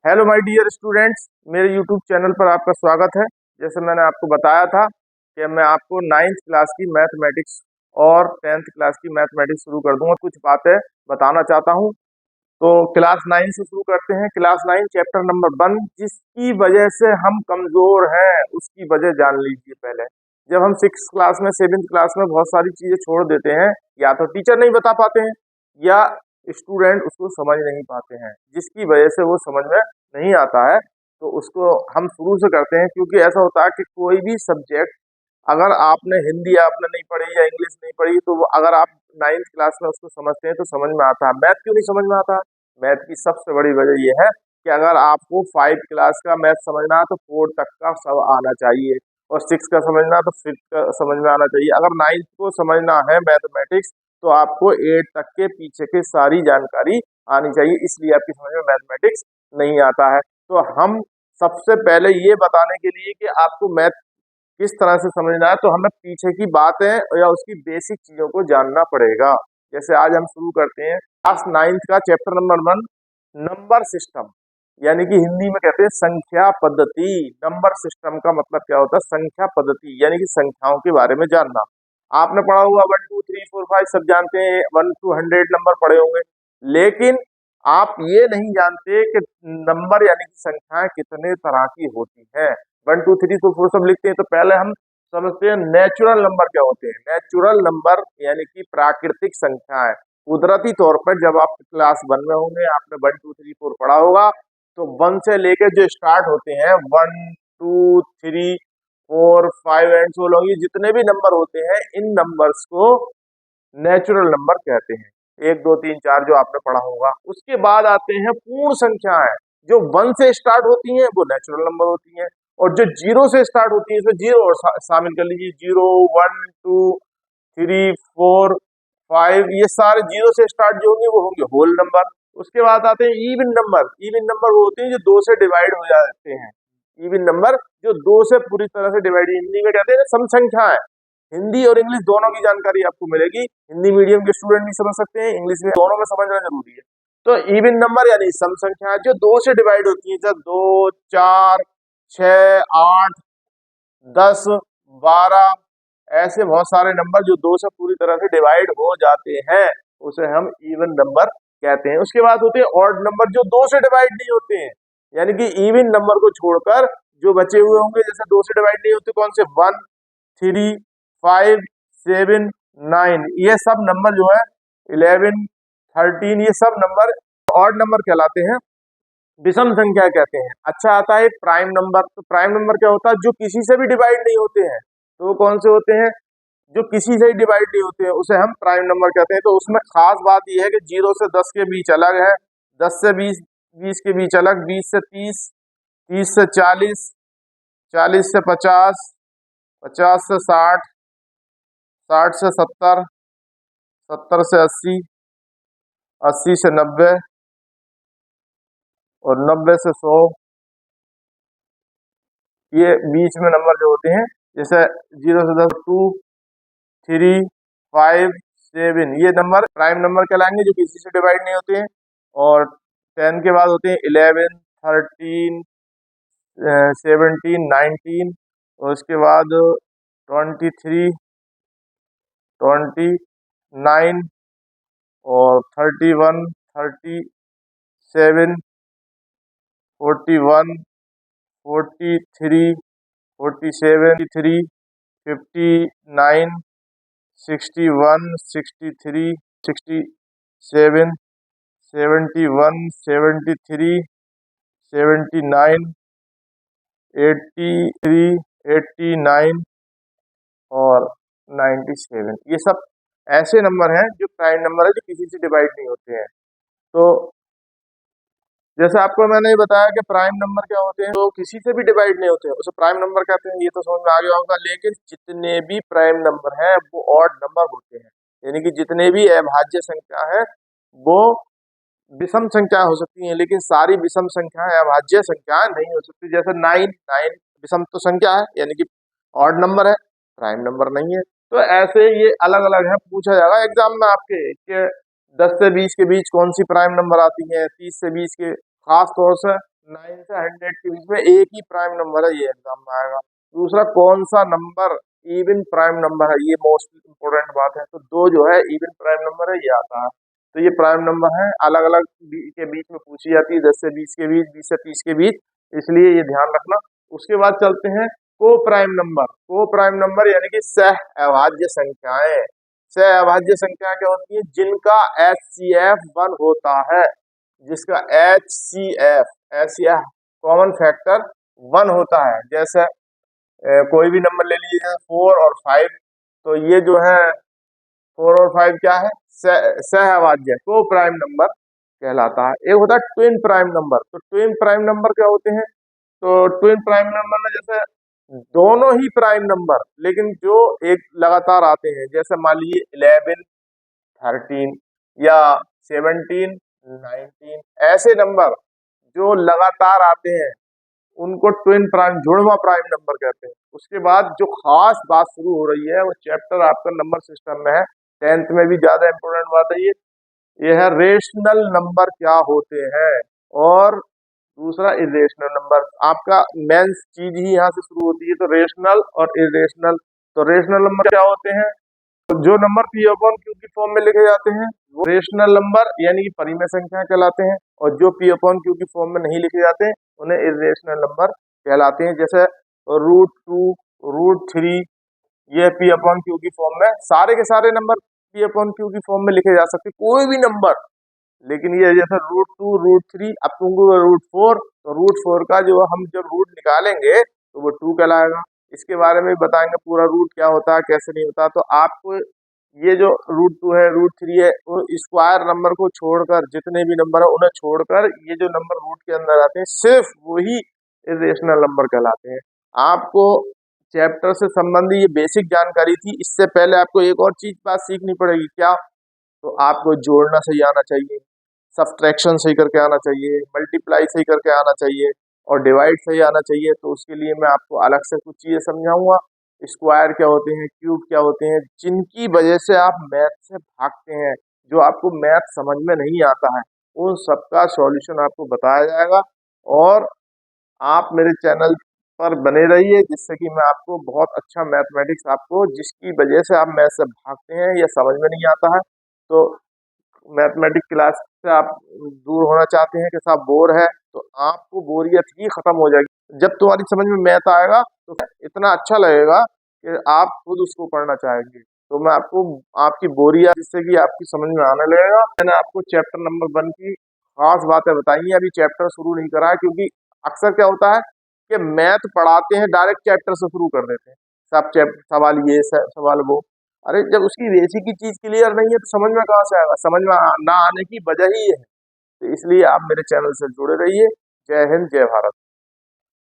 Hello my dear students, मेरे YouTube channel पर आपका स्वागत है। जैसे मैंने आपको बताया था कि मैं आपको नाइन्थ क्लास की मैथमेटिक्स और टेंथ क्लास की मैथमेटिक्स शुरू कर दूंगा। कुछ बातें बताना चाहता हूं। तो क्लास 9 से शुरू करते हैं। क्लास 9 चैप्टर नंबर 1, जिसकी वजह से हम कमजोर हैं उसकी वजह जान लीजिए पहले। जब हम 6 क्लास में 7th क्लास में बहुत सारी चीजें छोड़ देते हैं, या तो टीचर नहीं बता पाते हैं या स्टूडेंट उसको समझ नहीं पाते हैं, जिसकी वजह से वो समझ में नहीं आता है। तो उसको हम शुरू से करते हैं, क्योंकि ऐसा होता है कि कोई भी सब्जेक्ट अगर आपने हिंदी आपने नहीं पढ़ी या इंग्लिश नहीं पढ़ी, तो वो अगर आप 9th क्लास में उसको समझते हैं तो समझ में आता है। मैथ क्यों नहीं समझ में आता? मैथ की सबसे बड़ी वजह यह है कि अगर आपको 5 क्लास का मैथ समझना है तो 4 तक का सब आना चाहिए, और 6 का समझना है तो 5th का समझ में आना चाहिए। अगर 9th को समझना है मैथमेटिक्स तो आपको 8 तक के पीछे की सारी जानकारी आनी चाहिए, इसलिए आपकी समझ में मैथमेटिक्स नहीं आता है। तो हम सबसे पहले ये बताने के लिए कि आपको मैथ किस तरह से समझना है, तो हमें पीछे की बातें या उसकी बेसिक चीजों को जानना पड़ेगा। जैसे आज हम शुरू करते हैं क्लास 9th का चैप्टर नंबर 1, नंबर सिस्टम, यानी कि हिंदी में कहते हैं संख्या पद्धति। नंबर सिस्टम का मतलब क्या होता है? संख्या पद्धति, यानी कि संख्याओं के बारे में जानना। आपने पढ़ा होगा 1 2 3 4 5, सब जानते हैं, 1 to 100 नंबर पढ़े होंगे, लेकिन आप ये नहीं जानते कि नंबर यानी कि संख्याएं कितने तरह की होती हैं। 1 2 3 4 सब लिखते हैं तो पहले हम समझते हैं नेचुरल नंबर क्या होते हैं। नेचुरल नंबर यानी कि प्राकृतिक संख्याएं। कुदरती तौर पर जब आप क्लास 1 में होंगे, आपने 1 2 3 4 पढ़ा होगा, तो 1 से लेके जो स्टार्ट होते हैं 1 2 3 4 5 एंड सो लॉन्ग, ये जितने भी नंबर होते हैं इन नंबर्स को नेचुरल नंबर कहते हैं। 1 2 3 4 जो आपने पढ़ा होगा। उसके बाद आते हैं पूर्ण संख्याएं, जो 1 से स्टार्ट होती हैं वो नेचुरल नंबर होती हैं, और जो 0 से स्टार्ट होती है इसमें 0 और शामिल कर लीजिए। 0 1 2 3 4 5, ये सारे 0 से स्टार्ट जो होंगे वो होंगे होल नंबर। उसके बाद आते हैं इवन नंबर। इवन नंबर वो होते हैं जो 2 से डिवाइड हो जाते हैं। इवन नंबर जो 2 से पूरी तरह से डिवाइड, हिंदी में कहते हैं सम संख्याएं। हिंदी और इंग्लिश दोनों की जानकारी आपको मिलेगी। हिंदी मीडियम के स्टूडेंट भी समझ सकते हैं, इंग्लिश में, दोनों में समझना जरूरी है। तो इवन नंबर यानी सम संख्या जो 2 से डिवाइड होती है, जब 2 4 6 8 10 12, ऐसे बहुत सारे नंबर जो 2 से पूरी तरह से डिवाइड हो जाते हैं, उसे हम इवन नंबर कहते हैं। उसके बाद होते हैं ऑड नंबर, जो 2 से डिवाइड नहीं होते हैं, यानी कि इवन नंबर को छोड़कर जो बचे हुए होंगे, जैसे 2 से डिवाइड नहीं होते, कौन से? 1 3 5 7 9, ये सब नंबर जो है 11 13, ये सब नंबर ऑड नंबर कहलाते हैं, विषम संख्या कहते हैं। अच्छा, आता है प्राइम नंबर। तो प्राइम नंबर क्या होता है? जो किसी से भी डिवाइड नहीं होते हैं। तो वो कौन से होते हैं? जो किसी से ही डिवाइड नहीं होते हैं उसे हम प्राइम नंबर कहते हैं। तो उसमें खास बात यह है कि 0 से 10 के बीच अलग है, 10 से 20, 20 के बीच अलग, 20 से 30, 30 से 40, 40 से 50, 50 से 60, 60 से 70, 70 से 80, 80 से 90, और 90 से 100। ये बीच में नंबर जो होते हैं, जैसे 0 से 10, 2 3 5 7, ये नंबर प्राइम नंबर कहलाएंगे, जो किसी से डिवाइड नहीं होते हैं। और 10 के बाद होते हैं 11 13 17 19, और उसके बाद 23 29, और 31 37 41 43 47 59 61 63 67 71 73 79 83 89, और 97, ये सब ऐसे नंबर हैं जो प्राइम नंबर है, जो किसी से डिवाइड नहीं होते हैं। तो जैसे आपको मैंने ये बताया कि प्राइम नंबर क्या होते हैं, तो किसी से भी डिवाइड नहीं होते हैं उसे प्राइम नंबर कहते हैं, ये तो समझ में आ गया होगा। लेकिन जितने भी प्राइम नंबर हैं वो ऑड नंबर होते हैं, यानी कि जितने भी अभाज्य संख्या है वो विषम संख्या हो सकती है, लेकिन सारी विषम संख्याएं अभाज्य संख्याएं नहीं हो सकती। जैसे 9 विषम तो संख्या है, यानी कि ऑड नंबर है, प्राइम नंबर नहीं है। तो ऐसे ये अलग अलग है, पूछा जाएगा एग्जाम में आपके कि 10 से 20 के बीच कौन सी प्राइम नंबर आती है, 30 से 20 के, खास तौर से 9 से 100 के बीच में एक ही प्राइम नंबर है, ये एग्जाम में आएगा। दूसरा, कौन सा नंबर इवन प्राइम नंबर है, ये मोस्ट इम्पोर्टेंट बात है। तो दो जो है इवन प्राइम नंबर है, ये आता है। तो ये प्राइम नंबर है, अलग अलग के बीच में पूछी जाती है, 10 से 20 के बीच, 20 से 30 के बीच, इसलिए ये ध्यान रखना। उसके बाद चलते हैं को प्राइम नंबर। को प्राइम नंबर यानी कि सह अभाज्य संख्याएं। सह अभाज्य संख्या क्या होती है? जिनका HCF 1 होता है, जिसका HCF कॉमन फैक्टर 1 होता है। जैसे कोई भी नंबर ले लीजिए, 4 और 5, तो ये जो है 4 और 5 क्या है? सहअभाज्य, को प्राइम नंबर कहलाता है। एक होता है ट्विन प्राइम नंबर। तो ट्विन प्राइम नंबर क्या होते हैं? तो ट्विन प्राइम नंबर में जैसे दोनों ही प्राइम नंबर, लेकिन जो एक लगातार आते हैं, जैसे मान लीजिए 11, 13 या 17, 19, ऐसे नंबर जो लगातार आते हैं उनको ट्विन प्राइम, जुड़वा प्राइम नंबर कहते हैं। उसके बाद जो खास बात शुरू हो रही है, वो चैप्टर आपका नंबर सिस्टम में है, 10th में भी ज्यादा इंपोर्टेंट बात है ये है रेशनल नंबर क्या होते हैं, और दूसरा इरेशनल नंबर। आपका मेन चीज ही यहाँ से शुरू होती है। तो रेशनल और इरेशनल। तो रेशनल नंबर क्या होते हैं? तो जो नंबर पी अपॉन क्यू की फॉर्म में लिखे जाते हैं वो रेशनल नंबर यानी कि परिमेय संख्या कहलाते हैं, और जो पी अपॉन क्यू की फॉर्म में नहीं लिखे जाते उन्हें इरेशनल नंबर कहलाते हैं। जैसे √2, √3, ये पी अपॉन क्यू की फॉर्म में, सारे के सारे नंबर पी अपॉन क्यू की फॉर्म में लिखे जा सकते, कोई भी नंबर। लेकिन ये जैसे √2, √3, अब तुमको √4, तो √4 का जो हम जब रूट निकालेंगे तो वो 2 कहलाएगा। इसके बारे में भी बताएंगे पूरा रूट क्या होता है, कैसे नहीं होता। तो आपको ये जो √2 है, √3 है, वो स्क्वायर नंबर को छोड़कर, जितने भी नंबर है उन्हें छोड़कर, ये जो नंबर रूट के अंदर आते हैं सिर्फ वही इरेशनल नंबर कहलाते हैं। आपको चैप्टर से संबंधी ये बेसिक जानकारी थी। इससे पहले आपको एक और चीज बात सीखनी पड़ेगी, क्या? तो आपको जोड़ना सही आना चाहिए, सब्ट्रैक्शन सही करके आना चाहिए, मल्टीप्लाई सही करके आना चाहिए, और डिवाइड सही आना चाहिए। तो उसके लिए मैं आपको अलग से कुछ चीजें समझाऊंगा। स्क्वायर क्या होते हैं, क्यूब क्या होते हैं, जिनकी वजह से आप मैथ से भागते हैं, जो आपको मैथ समझ में नहीं आता है, उन सबका सॉल्यूशन आपको बताया जाएगा। और आप मेरे चैनल पर बने रहिए, जिससे कि मैं आपको बहुत अच्छा मैथमेटिक्स, आपको जिसकी वजह से आप मैथ से भागते हैं या समझ में नहीं आता है, तो मैथमेटिक्स क्लास से आप दूर होना चाहते हैं कि साहब बोर है, तो आपको बोरियत ही खत्म हो जाएगी। जब तुम्हारी समझ में मैथ आएगा तो इतना अच्छा लगेगा कि आप खुद उसको पढ़ना चाहेंगे। तो मैं आपको आपकी बोरियत, जिससे कि आपकी समझ में आने लगेगा। मैंने आपको चैप्टर नंबर 1 की खास बातें बताई हैं, अभी चैप्टर शुरू नहीं करा है, क्योंकि अक्सर क्या होता है कि मैथ पढ़ाते हैं, डायरेक्ट चैप्टर से शुरू कर देते हैं, सब चैप्टर, सवाल ये सवाल वो। अरे जब उसकी बेसिक की चीज क्लियर नहीं है तो समझ में कहाँ से आएगा? समझ में ना आने की वजह ही है। तो इसलिए आप मेरे चैनल से जुड़े रहिए। जय हिंद, जय भारत।